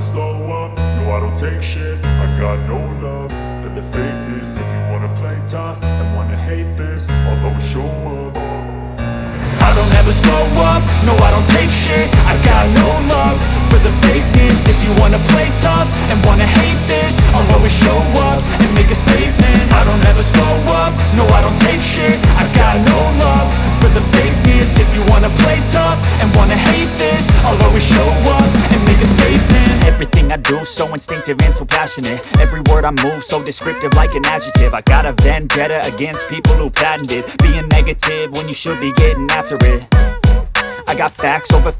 slow up, no I don't take shit. I got no love for the fakeness. If you wanna play tough and wanna hate this, I'll always show up. I don't ever slow up, no I don't take shit. I got no love for the fakeness. If you wanna play tough and wanna hate this, I'll always show up and make a statement. I don't ever slow up, no I don't take shit. I got no love for the fakeness. If you wanna play tough and wanna hate this, I'll always show up and make a statement. Everything I do so instinctive and so passionate. Every word I move so descriptive like an adjective. I got a vendetta against people who patented being negative when you should be getting after it. I got facts over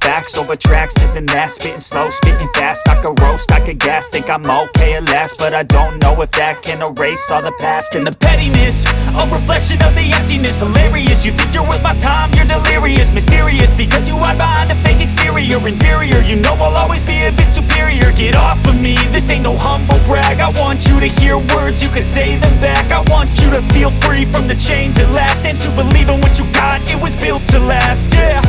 tracks, this and that. Spitting slow, spitting fast, I could roast, I could gas. Think I'm okay at last, but I don't know if that can erase all the past. And the pettiness, a reflection of the emptiness. Hilarious, you think you're worth my time, you're delirious. Mysterious, because you hide behind a fake exterior. Inferior, you know I'll always be a bit superior. Get off of me, this ain't no humble brag. I want you to hear words, you can say them back. I want you to feel free from the chains at last, and to believe in what you got, it was built to last, yeah.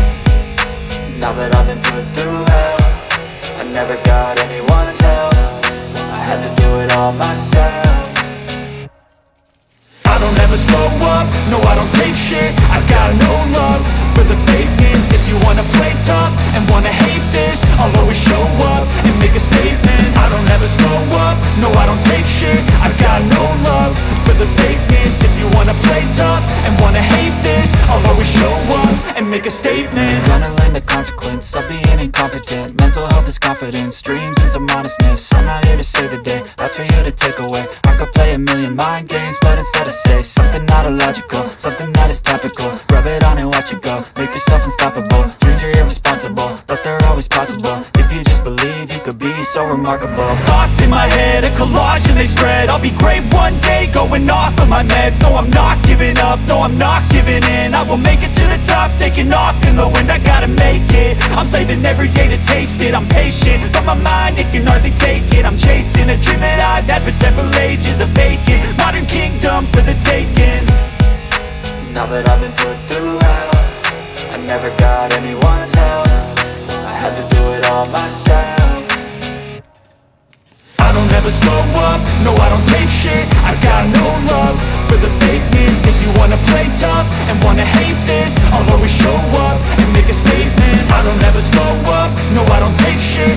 Now that I've been put through hell, I never got anyone's help. I had to do it all myself. I don't ever slow up, no I don't take shit. I got no love for the fakeness. If you wanna play tough and wanna hate this, I'll always show up and make a statement. I don't ever slow up, no I don't take shit. I got no love for the fakeness. If you wanna play tough and wanna hate this, I'll always show up and make a statement. Gonna learn the consequence of being incompetent. Mental health is confidence, dreams and some honestness. I'm not here to save the day, that's for you to take away. I could play a million mind games, but instead I say something not illogical, something that is topical. Rub it on and watch it go, make yourself unstoppable. Dreams are irresponsible, but they're always possible. If you just believe, you could be so remarkable. Thoughts in my head, a collage and they spread. I'll be great one day, going off of my meds. No, I'm not giving up, no, I'm not giving in. I will make it to the top, taking off in the wind. I gotta make it, I'm saving every day to taste it. I'm patient, but my mind, it can hardly take it. I'm chasing a dream that I've had for several ages. A vacant, modern kingdom for the taking. Now that I've been put through hell, I never got anyone's help. I had to do it all myself. I don't ever slow up, no I don't take shit. I got no love for the fakeness. If you wanna play tough and wanna hate this, I'll always show up and make a statement. I don't ever slow up, no I don't take shit.